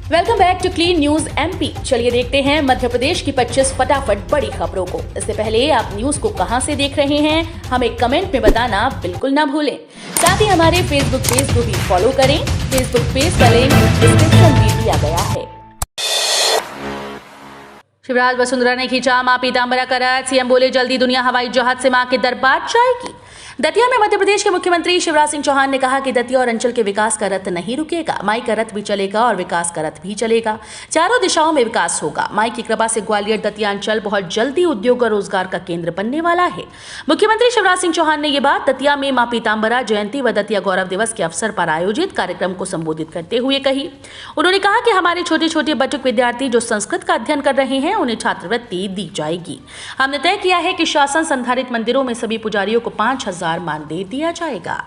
Welcome back to clean news MP. चलिए देखते हैं मध्य प्रदेश की 25 फटाफट बड़ी खबरों को। इससे पहले आप न्यूज को कहां से देख रहे हैं, हमें कमेंट में बताना बिल्कुल ना भूलें। साथ ही हमारे फेसबुक पेज को भी फॉलो करें। फेसबुक पेज का लिंक डिस्क्रिप्शन में दिया गया है। शिवराज वसुंधरा ने खींचा मां पीतांबरा का रथ। सीएम बोले जल्दी दुनिया हवाई जहाज से मां के दरबार जाएगी। दतिया में मध्य प्रदेश के मुख्यमंत्री शिवराज सिंह चौहान ने कहा कि दतिया और अंचल के विकास का रथ नहीं रुकेगा। माई का रथ भी चलेगा और विकास का रथ भी चलेगा। चारों दिशाओं में विकास होगा। माई की कृपा से ग्वालियर दतिया अंचल बहुत जल्दी उद्योग और रोजगार का केंद्र बनने वाला है। मुख्यमंत्री शिवराज सिंह चौहान ने ये बात दतिया में मां पीतांबरा जयंती व दतिया गौरव दिवस के अवसर पर आयोजित कार्यक्रम को संबोधित करते हुए कही। उन्होंने कहा कि हमारे छोटे छोटे बटुक विद्यार्थी जो संस्कृत का अध्ययन कर रहे हैं उन्हें छात्रवृत्ति दी जाएगी। हमने तय किया है कि शासन संधारित मंदिरों में सभी पुजारियों को 5,000 मानदेय दिया जाएगा।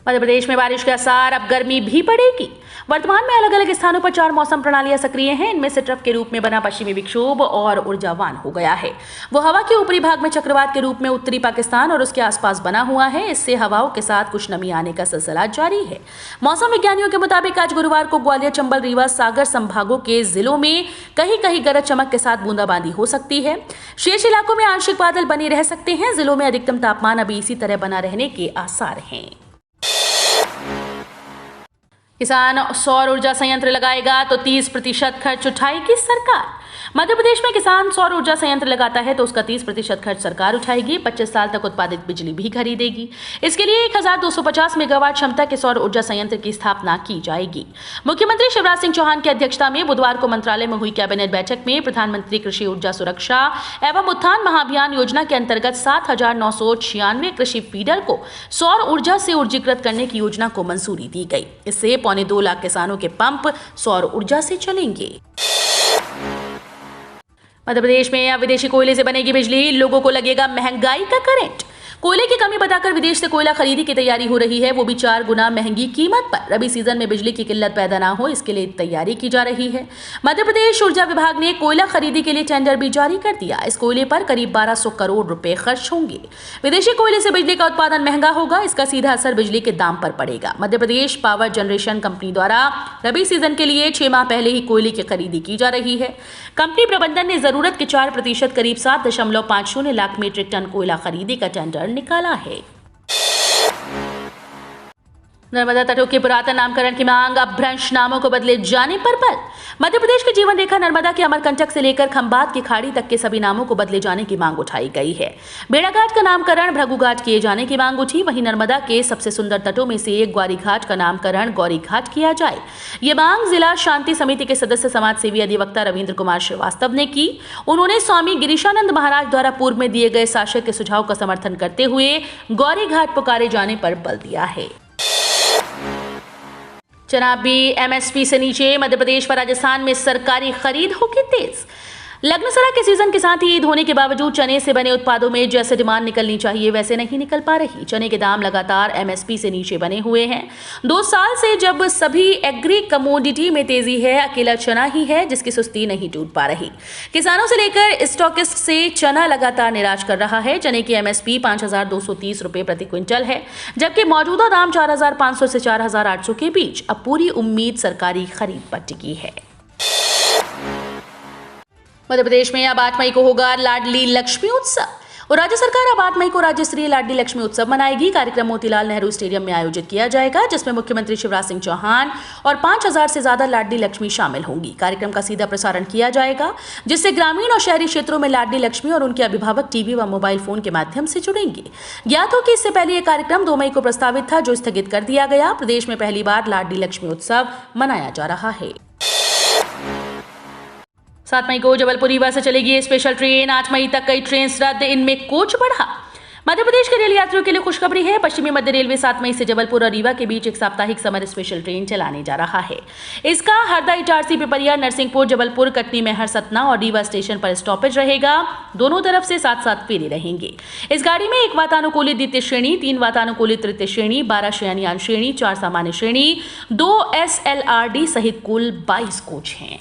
मध्य प्रदेश में बारिश के आसार, अब गर्मी भी बढ़ेगी। वर्तमान में अलग अलग स्थानों पर 4 मौसम प्रणालियां सक्रिय हैं। इनमें से ट्रफ के रूप में बना पश्चिमी विक्षोभ और ऊर्जावान हो गया है। वो हवा के ऊपरी भाग में चक्रवात के रूप में उत्तरी पाकिस्तान और उसके आसपास बना हुआ है। इससे हवाओं के साथ कुछ नमी आने का सिलसिला जारी है। मौसम विज्ञानियों के मुताबिक आज गुरुवार को ग्वालियर, चंबल, रीवा, सागर संभागों के जिलों में कहीं कहीं गरज चमक के साथ बूंदाबांदी हो सकती है। शेष इलाकों में आंशिक बादल बने रह सकते हैं। जिलों में अधिकतम तापमान अभी इसी तरह बना रहने के आसार हैं। किसान सौर ऊर्जा संयंत्र लगाएगा तो 30% खर्च उठाएगी सरकार। मध्य प्रदेश में किसान सौर ऊर्जा संयंत्र लगाता है तो उसका 30% खर्च सरकार उठाएगी। 25 साल तक उत्पादित बिजली भी खरीदेगी। इसके लिए 1250 मेगावाट क्षमता के सौर ऊर्जा संयंत्र की स्थापना की जाएगी। मुख्यमंत्री शिवराज सिंह चौहान की अध्यक्षता में बुधवार को मंत्रालय में हुई कैबिनेट बैठक में प्रधानमंत्री कृषि ऊर्जा सुरक्षा एवं उत्थान महाअभियान योजना के अंतर्गत 7,996 कृषि फीडर को सौर ऊर्जा से ऊर्जीकृत करने की योजना को मंजूरी दी गई। इससे 2.25 लाख किसानों के पंप सौर ऊर्जा से चलेंगे। मध्य प्रदेश में अब विदेशी कोयले से बनेगी बिजली, लोगों को लगेगा महंगाई का करंट। कोयले की कमी बताकर विदेश से कोयला खरीदी की तैयारी हो रही है, वो भी 4 गुना महंगी कीमत पर। रबी सीजन में बिजली की किल्लत पैदा ना हो, इसके लिए तैयारी की जा रही है। मध्य प्रदेश ऊर्जा विभाग ने कोयला खरीदी के लिए टेंडर भी जारी कर दिया। इस कोयले पर करीब 1200 करोड़ रुपए खर्च होंगे। विदेशी कोयले से बिजली का उत्पादन महंगा होगा, इसका सीधा असर बिजली के दाम पर पड़ेगा। Madhya Pradesh power generation company द्वारा रबी सीजन के लिए 6 माह पहले ही कोयले की खरीदी की जा रही है। कंपनी प्रबंधन ने जरूरत के 4% करीब 7.50 लाख मीट्रिक टन कोयला खरीदी का टेंडर निकाला है। नर्मदा तटों के पुरातन नामकरण की मांग, अब भ्रंश नामों को बदले जाने पर बल। मध्य प्रदेश की जीवन रेखा नर्मदा के अमरकंटक से लेकर खंबात की खाड़ी तक के सभी नामों को बदले जाने की मांग उठाई गई है। बेड़ाघाट का नामकरण भृगु घाट किए जाने की मांग उठी। वहीं नर्मदा के सबसे सुंदर तटों में से एक ग्वारी घाट का नामकरण गौरी घाट किया जाए। ये मांग जिला शांति समिति के सदस्य समाजसेवी अधिवक्ता रविंद्र कुमार श्रीवास्तव ने की। उन्होंने स्वामी गिरीशानंद महाराज द्वारा पूर्व में दिए गए शासक के सुझाव का समर्थन करते हुए गौरी घाट पुकारे जाने पर बल दिया है। चनाबी एमएसपी से नीचे, मध्य प्रदेश व राजस्थान में सरकारी खरीद होगी तेज। लग्नसरा के सीजन के साथ ही ईद होने के बावजूद चने से बने उत्पादों में जैसे डिमांड निकलनी चाहिए वैसे नहीं निकल पा रही। चने के दाम लगातार एमएसपी से नीचे बने हुए हैं। 2 साल से जब सभी एग्री कमोडिटी में तेजी है, अकेला चना ही है जिसकी सुस्ती नहीं टूट पा रही। किसानों से लेकर स्टॉकिस्ट से चना लगातार निराश कर रहा है। चने की एमएसपी 5,230 रुपए प्रति क्विंटल है, जबकि मौजूदा दाम 4,500 से 4,800 के बीच। अब पूरी उम्मीद सरकारी खरीद पर टिकी है। मध्य प्रदेश में अब 8 मई को होगा लाडली लक्ष्मी उत्सव और राज्य सरकार अब 8 मई को राज्य स्तरीय लाडली लक्ष्मी उत्सव मनाएगी। कार्यक्रम मोतीलाल नेहरू स्टेडियम में आयोजित किया जाएगा, जिसमें मुख्यमंत्री शिवराज सिंह चौहान और 5,000 से ज्यादा लाडली लक्ष्मी शामिल होंगी। कार्यक्रम का सीधा प्रसारण किया जाएगा, जिससे ग्रामीण और शहरी क्षेत्रों में लाडली लक्ष्मी और उनके अभिभावक टीवी व मोबाइल फोन के माध्यम से जुड़ेंगे। ज्ञात हो कि इससे पहले यह कार्यक्रम 2 मई को प्रस्तावित था, जो स्थगित कर दिया गया। प्रदेश में पहली बार लाडली लक्ष्मी उत्सव मनाया जा रहा है। 7 मई को जबलपुर रीवा से चलेगी स्पेशल ट्रेन। 8 मई तक कई ट्रेन रद्द, इनमें कोच बढ़ा। मध्य प्रदेश के रेल यात्रियों के लिए खुशखबरी है। पश्चिमी मध्य रेलवे 7 मई से जबलपुर और रीवा के बीच एक साप्ताहिक समर स्पेशल ट्रेन चलाने जा रहा है। इसका हरदा, इटारसी, पिपरिया, नरसिंहपुर, जबलपुर, कटनी, मैहर, सतना और रीवा स्टेशन पर स्टॉपेज रहेगा। दोनों तरफ से 7-7 फेरे रहेंगे। इस गाड़ी में 1 वातानुकूलित द्वितीय श्रेणी, 3 वातानुकूलित तृतीय श्रेणी, 12 शयनयान श्रेणी, 4 सामान्य श्रेणी, 2 SLRD सहित कुल 22 कोच हैं।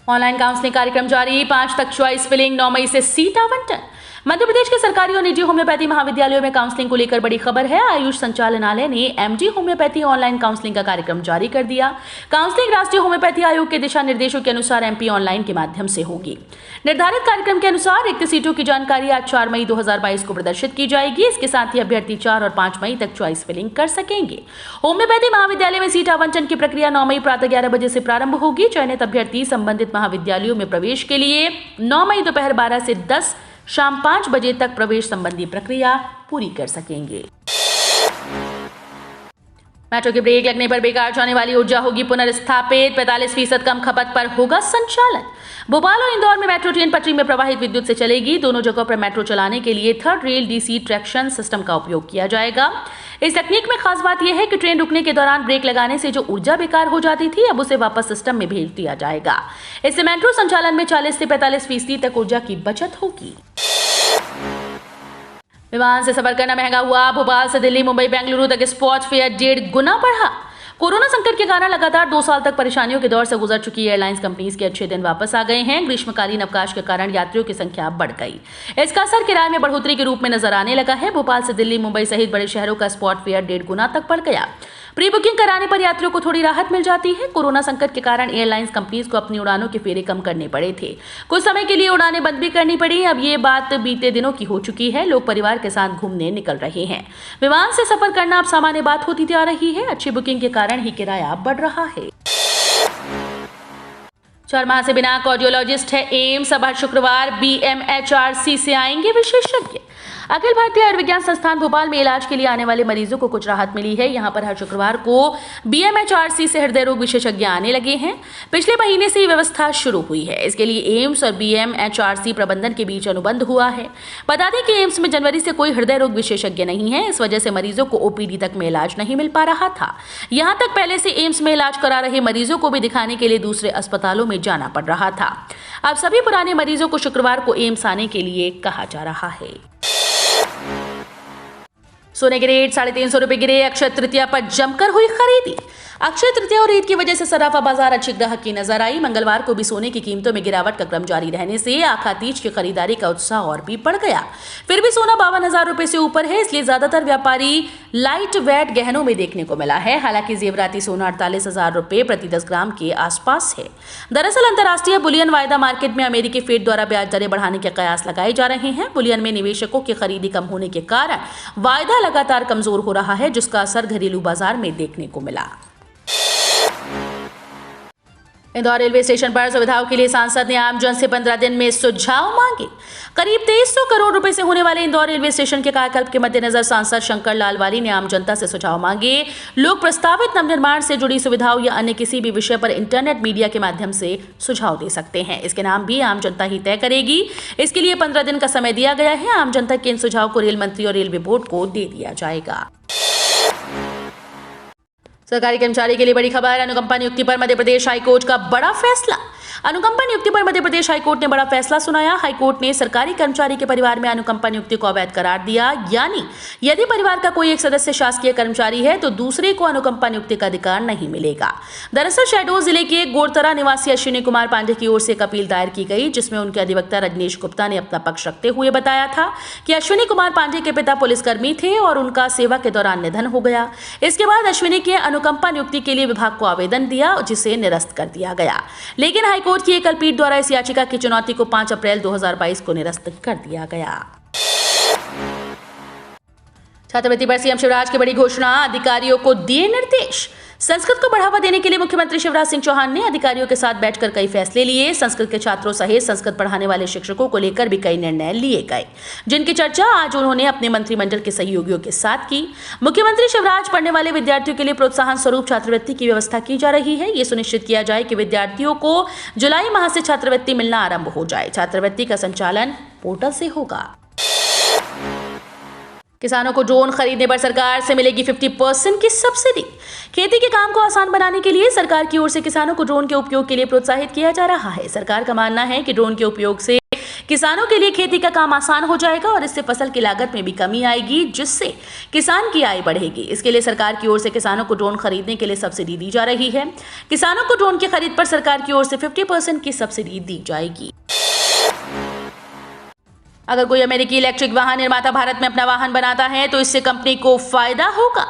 ऑनलाइन काउंसलिंग कार्यक्रम जारी। 5 तक चॉइस फिलिंग, 9 मई से सीट आवंटन। मध्य प्रदेश के सरकारी और निजी होम्योपैथी महाविद्यालयों में काउंसलिंग को लेकर बड़ी खबर है। आयुष संचालनालय ने एमडी होम्योपैथी ऑनलाइन काउंसलिंग का कार्यक्रम जारी कर दिया। काउंसलिंग राष्ट्रीय होम्योपैथी आयोग के दिशा निर्देशों के अनुसार एमपी ऑनलाइन के माध्यम से होगी। निर्धारित कार्यक्रम के अनुसार रिक्त सीटों की जानकारी आज 4 मई 2022 को प्रदर्शित की जाएगी। इसके साथ ही अभ्यर्थी 4 और 5 मई तक चॉइस फिलिंग कर सकेंगे। होम्योपैथी महाविद्यालय में सीट आवंटन की प्रक्रिया 9 मई प्रातः 11 बजे से प्रारंभ होगी। चयनित अभ्यर्थी संबंधित महाविद्यालयों में प्रवेश के लिए 9 मई दोपहर 12 से 10 शाम 5 बजे तक प्रवेश संबंधी प्रक्रिया पूरी कर सकेंगे। मेट्रो के ब्रेक लगने पर बेकार जाने वाली ऊर्जा होगी पुनर्स्थापित। 45% कम खपत पर होगा संचालन। भोपाल और इंदौर में मेट्रो ट्रेन पटरी में प्रवाहित विद्युत से चलेगी। दोनों जगहों पर मेट्रो चलाने के लिए third rail DC traction system का उपयोग किया जाएगा। इस तकनीक में खास बात यह है कि ट्रेन रुकने के दौरान ब्रेक लगाने से जो ऊर्जा बेकार हो जाती थी, अब उसे वापस सिस्टम में भेज दिया जाएगा। इससे मेट्रो संचालन में 40 से 45% तक ऊर्जा की बचत होगी। विमान से सफर करना महंगा हुआ। भोपाल से दिल्ली, मुंबई, बेंगलुरु तक स्पॉट फेयर 1.5 गुना बढ़ा। कोरोना संकट के कारण लगातार 2 साल तक परेशानियों के दौर से गुजर चुकी एयरलाइंस कंपनीज के अच्छे दिन वापस आ गए हैं। ग्रीष्मकालीन अवकाश के कारण यात्रियों की संख्या बढ़ गई। इसका असर किराए में बढ़ोतरी के रूप में नजर आने लगा है। भोपाल से दिल्ली, मुंबई सहित बड़े शहरों का स्पॉट फेयर 1.5 गुना तक बढ़ गया। प्री बुकिंग कराने पर यात्रियों को थोड़ी राहत मिल जाती है। कोरोना संकट के कारण एयरलाइंस कंपनीज को अपनी उड़ानों के फेरे कम करने पड़े थे। कुछ समय के लिए उड़ानें बंद भी करनी पड़ी। अब ये बात बीते दिनों की हो चुकी है। लोग परिवार के साथ घूमने निकल रहे हैं। विमान से सफर करना अब सामान्य बात होती जा रही है। अच्छी बुकिंग के कारण ही किराया बढ़ रहा है। 4 माह से बिना कार्डियोलॉजिस्ट है एम्स। अब हर शुक्रवार बीएमएचआरसी से आएंगे विशेषज्ञ। अखिल भारतीय आयुर्विज्ञान संस्थान भोपाल में इलाज के लिए आने वाले मरीजों को कुछ राहत मिली है। यहां पर हर शुक्रवार को बीएमएचआरसी से हृदय रोग विशेषज्ञ आने लगे हैं। पिछले महीने से ये व्यवस्था शुरू हुई है। इसके लिए एम्स और बीएमएचआरसी प्रबंधन के बीच अनुबंध हुआ है। बता दें कि एम्स में जनवरी से कोई हृदय रोग विशेषज्ञ नहीं है। इस वजह से मरीजों को ओपीडी तक में इलाज नहीं मिल पा रहा था। यहां तक पहले से एम्स में इलाज करा रहे मरीजों को भी दिखाने के लिए दूसरे अस्पतालों में जाना पड़ रहा था। अब सभी पुराने मरीजों को शुक्रवार को एम्स आने के लिए कहा जा रहा है। सोने के रेट 350 रुपए गिरे। अक्षय तृतीया पर जमकर हुई खरीदी। अक्षय तृतीया और ईद की वजह से सराफा बाजार अच्छी ग्राहक की नजर आई। मंगलवार को भी सोने की कीमतों में गिरावट का क्रम जारी रहने से आखा तीज की खरीदारी का उत्साह और भी बढ़ गया। फिर भी सोना 52,000 रुपए से ऊपर है, इसलिए ज्यादातर व्यापारी लाइट वेट गहनों में देखने को मिला है। हालांकि जेवराती सोना 48,000 रुपए प्रति 10 ग्राम के आसपास है। दरअसल अंतर्राष्ट्रीय बुलियन वायदा मार्केट में अमेरिकी फेड द्वारा ब्याज दरें बढ़ाने के कयास लगाए जा रहे हैं। बुलियन में निवेशकों की खरीदी कम होने के कारण वायदा लगातार कमजोर हो रहा है, जिसका असर घरेलू बाजार में देखने को मिला। इंदौर रेलवे स्टेशन पर सुविधाओं के लिए सांसद ने आमजन से 15 दिन में सुझाव मांगे। करीब 2300 करोड़ रुपए से होने वाले इंदौर रेलवे स्टेशन के कायाकल्प के मद्देनजर सांसद शंकर लालवानी ने आम जनता से सुझाव मांगे। लोग प्रस्तावित नवनिर्माण से जुड़ी सुविधाओं या अन्य किसी भी विषय पर इंटरनेट मीडिया के माध्यम से सुझाव दे सकते हैं। इसके नाम भी आम जनता ही तय करेगी। इसके लिए 15 दिन का समय दिया गया है। आम जनता के इन सुझाव को रेल मंत्री और रेलवे बोर्ड को दे दिया जाएगा। सरकारी कर्मचारी के लिए बड़ी खबर। अनुकंपा नियुक्ति पर मध्य प्रदेश हाईकोर्ट का बड़ा फैसला। अनुकंपा नियुक्ति पर मध्य प्रदेश हाईकोर्ट ने बड़ा फैसला सुनाया। हाईकोर्ट ने सरकारी कर्मचारी के परिवार में अनुकंपा नियुक्ति को अवैध करार दिया। यानी यदि परिवार का कोई एक सदस्य शासकीय कर्मचारी है तो दूसरे को अनुकंपा नियुक्ति का अधिकार नहीं मिलेगा। दरअसल शहडोल जिले के गोरतरा निवासी अश्विनी कुमार पांडे की ओर से एक अपील दायर की गई, जिसमें उनके अधिवक्ता रजनीश गुप्ता ने अपना पक्ष रखते हुए बताया था कि अश्विनी कुमार पांडे के पिता पुलिसकर्मी थे और उनका सेवा के दौरान निधन हो गया। इसके बाद अश्विनी के अनुकंपा नियुक्ति के लिए विभाग को आवेदन दिया, जिसे निरस्त कर दिया गया। लेकिन हाईकोर्ट की एकल पीठ द्वारा इस याचिका की चुनौती को 5 अप्रैल 2022 को निरस्त कर दिया गया। छात्रवृत्ति पर सीएम शिवराज की बड़ी घोषणा। अधिकारियों को दिए निर्देश। संस्कृत को बढ़ावा देने के लिए मुख्यमंत्री शिवराज सिंह चौहान ने अधिकारियों के साथ बैठकर कई फैसले लिए। संस्कृत के छात्रों सहित संस्कृत पढ़ाने वाले शिक्षकों को लेकर भी कई निर्णय लिए गए, जिनकी चर्चा आज उन्होंने अपने मंत्रिमंडल के सहयोगियों के साथ की। मुख्यमंत्री शिवराज पढ़ने वाले विद्यार्थियों के लिए प्रोत्साहन स्वरूप छात्रवृत्ति की व्यवस्था की जा रही है। ये सुनिश्चित किया जाए कि विद्यार्थियों को जुलाई माह से छात्रवृत्ति मिलना आरंभ हो जाए। छात्रवृत्ति का संचालन पोर्टल से होगा। किसानों को ड्रोन खरीदने पर सरकार से मिलेगी 50% की सब्सिडी। खेती के काम को आसान बनाने के लिए सरकार की ओर से किसानों को ड्रोन के उपयोग के लिए प्रोत्साहित किया जा रहा है। सरकार का मानना है कि ड्रोन के उपयोग से किसानों के लिए खेती का काम आसान हो जाएगा और इससे फसल की लागत में भी कमी आएगी, जिससे किसान की आय बढ़ेगी। इसके लिए सरकार की ओर से किसानों को ड्रोन खरीदने के लिए सब्सिडी दी जा रही है। किसानों को ड्रोन की खरीद पर सरकार की ओर से 50% की सब्सिडी दी जाएगी। अगर कोई अमेरिकी इलेक्ट्रिक वाहन निर्माता भारत में अपना वाहन बनाता है तो इससे कंपनी को फायदा होगा।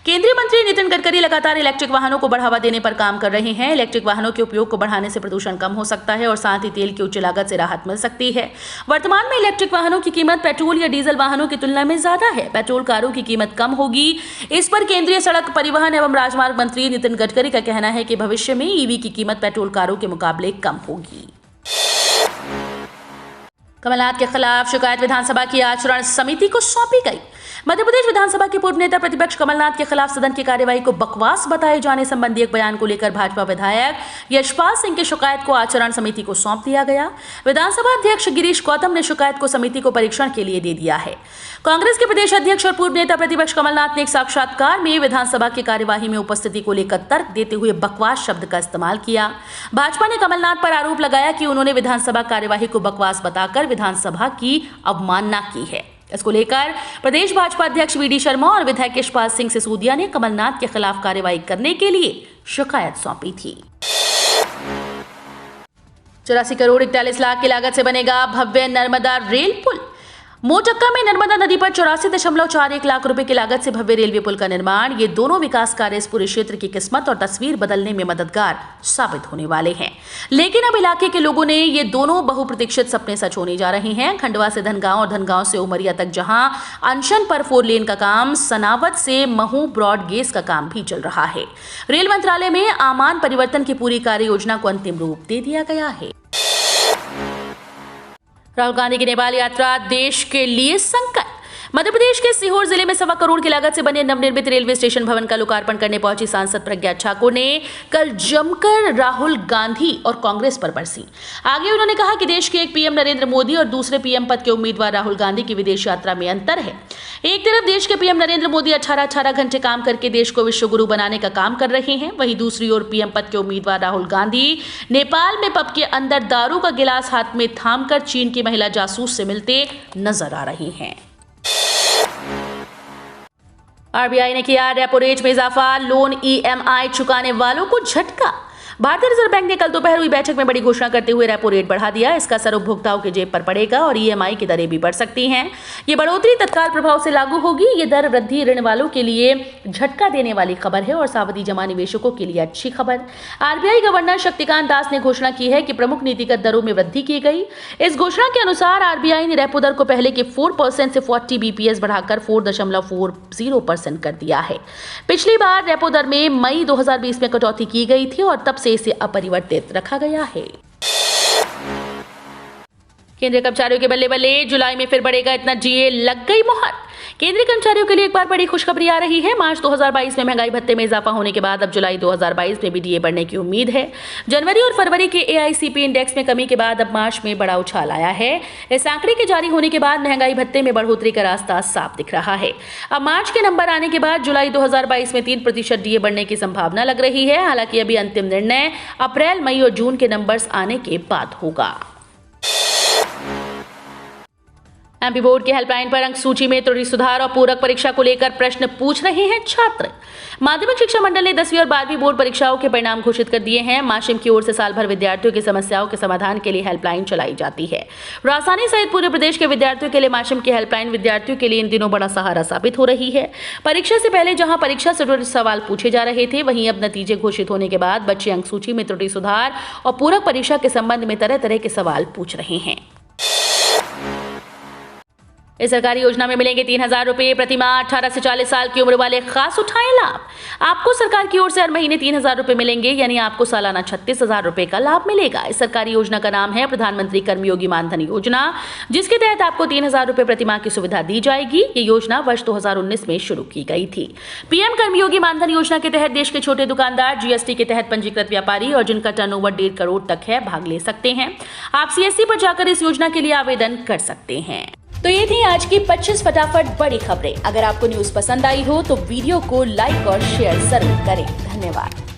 केंद्रीय मंत्री नितिन गडकरी लगातार इलेक्ट्रिक वाहनों को बढ़ावा देने पर काम कर रहे हैं। इलेक्ट्रिक वाहनों के उपयोग को बढ़ाने से प्रदूषण कम हो सकता है और साथ ही तेल की उच्च लागत से राहत मिल सकती है। वर्तमान में इलेक्ट्रिक वाहनों की कीमत पेट्रोल या डीजल वाहनों की तुलना में ज्यादा है। पेट्रोल कारों की कीमत कम होगी। इस पर केंद्रीय सड़क परिवहन एवं राजमार्ग मंत्री नितिन गडकरी का कहना है कि भविष्य में ईवी की कीमत पेट्रोल कारों के मुकाबले कम होगी। कमलनाथ के खिलाफ शिकायत विधानसभा की आचरण समिति को सौंपी गई। मध्य प्रदेश विधानसभा के पूर्व नेता प्रतिपक्ष कमलनाथ के खिलाफ सदन की कार्यवाही को बकवास बताए जाने संबंधी एक बयान को लेकर भाजपा विधायक यशपाल सिंह की शिकायत को आचरण समिति को सौंप दिया गया। विधानसभा अध्यक्ष गिरीश गौतम ने शिकायत को समिति को परीक्षण के लिए दे दिया है। कांग्रेस के प्रदेश अध्यक्ष और पूर्व नेता प्रतिपक्ष कमलनाथ ने एक साक्षात्कार में विधानसभा की कार्यवाही में उपस्थिति को लेकर तर्क देते हुए बकवास शब्द का इस्तेमाल किया। भाजपा ने कमलनाथ पर आरोप लगाया कि उन्होंने विधानसभा कार्यवाही को बकवास बताकर विधानसभा की अवमानना की है। इसको लेकर प्रदेश भाजपा अध्यक्ष वीडी शर्मा और विधायक यशपाल सिंह सिसोदिया ने कमलनाथ के खिलाफ कार्रवाई करने के लिए शिकायत सौंपी थी। 84 करोड़ 41 लाख की लागत से बनेगा भव्य नर्मदा रेल पुल। मोटक्का में नर्मदा नदी पर 84.41 लाख रुपए की लागत से भव्य रेलवे पुल का निर्माण। ये दोनों विकास कार्य इस पूरे क्षेत्र की किस्मत और तस्वीर बदलने में मददगार साबित होने वाले हैं। लेकिन अब इलाके के लोगों ने ये दोनों बहुप्रतीक्षित सपने सच होने जा रहे हैं। खंडवा से धनगांव और धनगांव से उमरिया तक जहां अनशन पर 4 लेन का काम, सनावद से महू ब्रॉड गेज का काम भी चल रहा है। रेल मंत्रालय में आमान परिवर्तन की पूरी कार्य योजना को अंतिम रूप दे दिया गया है। राहुल गांधी की नेपाल यात्रा देश के लिए संकट। मध्य प्रदेश के सीहोर जिले में 1.25 करोड़ की लागत से बने नवनिर्मित रेलवे स्टेशन भवन का लोकार्पण करने पहुंची सांसद प्रज्ञा ठाकुर ने कल जमकर राहुल गांधी और कांग्रेस पर बरसी। आगे उन्होंने कहा कि देश के एक पीएम नरेंद्र मोदी और दूसरे पीएम पद के उम्मीदवार राहुल गांधी की विदेश यात्रा में अंतर है। एक तरफ देश के पीएम नरेंद्र मोदी 18 घंटे काम करके देश को विश्व गुरु बनाने का काम कर रहे हैं, वहीं दूसरी ओर पीएम पद के उम्मीदवार राहुल गांधी नेपाल में पब के अंदर दारू का गिलास हाथ में थामकर चीन की महिला जासूस से मिलते नजर आ रही हैं। आरबीआई ने किया रेपो रेट में इजाफा, लोन ईएमआई चुकाने वालों को झटका। भारतीय रिजर्व बैंक ने कल दोपहर हुई बैठक में बड़ी घोषणा करते हुए रेपो रेट बढ़ा दिया। इसका असर उपभोक्ताओं के जेब पर पड़ेगा और ईएमआई की दरें भी बढ़ सकती हैं। ये बढ़ोतरी तत्काल प्रभाव से लागू होगी। ये दर वृद्धि ऋण वालों के लिए झटका देने वाली खबर है और सावधि जमा निवेशकों के लिए अच्छी खबर। आरबीआई गवर्नर शक्तिकांत दास ने घोषणा की है कि प्रमुख नीतिगत दरों में वृद्धि की गई। इस घोषणा के अनुसार आरबीआई ने रेपो दर को पहले के 4% से 40 बीपीएस बढ़ाकर 4.40% कर दिया है। पिछली बार रेपो दर में मई 2020 में कटौती की गई थी और तब से इसे अपरिवर्तित रखा गया है। केंद्रीय कर्मचारियों के बल्ले बल्ले, जुलाई में फिर बढ़ेगा इतना डीए, लग गई मुहर। केंद्रीय कर्मचारियों के लिए एक बार बड़ी खुशखबरी आ रही है। मार्च 2022 में महंगाई भत्ते में इजाफा होने के बाद अब जुलाई 2022 में भी डीए बढ़ने की उम्मीद है। जनवरी और फरवरी के एआईसीपी इंडेक्स में कमी के बाद अब मार्च में बड़ा उछाल आया है। इस आंकड़े के जारी होने के बाद महंगाई भत्ते में बढ़ोतरी का रास्ता साफ दिख रहा है। अब मार्च के नंबर आने के बाद जुलाई 2022 में 3% डीए बढ़ने की संभावना लग रही है। हालांकि अभी अंतिम निर्णय अप्रैल, मई और जून के नंबर्स आने के बाद होगा। एमपी बोर्ड के हेल्पलाइन पर अंक सूची में त्रुटि सुधार और पूरक परीक्षा को लेकर प्रश्न पूछ रहे हैं छात्र। माध्यमिक शिक्षा मंडल ने 10वीं और 12वीं बोर्ड परीक्षाओं के परिणाम घोषित कर दिए हैं। माशिम की ओर से साल भर विद्यार्थियों की समस्याओं के समाधान के लिए हेल्पलाइन चलाई जाती है। राजधानी सहित पूरे प्रदेश के विद्यार्थियों के लिए माशिम की हेल्पलाइन विद्यार्थियों के लिए इन दिनों बड़ा सहारा साबित हो रही है। परीक्षा से पहले जहां परीक्षा से जुड़े सवाल पूछे जा रहे थे, वहीं अब नतीजे घोषित होने के बाद बच्चे अंक सूची में त्रुटि सुधार और पूरक परीक्षा के संबंध में तरह तरह के सवाल पूछ रहे हैं। इस सरकारी योजना में मिलेंगे 3,000 रुपए प्रति माह। 18 से 40 साल की उम्र वाले खास उठाएं लाभ। आपको सरकार की ओर से हर महीने 3,000 रुपए मिलेंगे, यानी आपको सालाना 36,000 रुपए का लाभ मिलेगा। इस सरकारी योजना का नाम है प्रधानमंत्री कर्मयोगी मानधन योजना, जिसके तहत आपको 3,000 रुपए प्रति माह की सुविधा दी जाएगी। ये योजना वर्ष 2019 में शुरू की गई थी। पीएम कर्मयोगी मानधन योजना के तहत देश के छोटे दुकानदार, जीएसटी के तहत पंजीकृत व्यापारी और जिनका टर्नओवर 1.5 करोड़ तक है, भाग ले सकते हैं। आप सीएससी पर जाकर इस योजना के लिए आवेदन कर सकते हैं। तो ये थी आज की 25 फटाफट बड़ी खबरें। अगर आपको न्यूज पसंद आई हो तो वीडियो को लाइक और शेयर जरूर करें। धन्यवाद।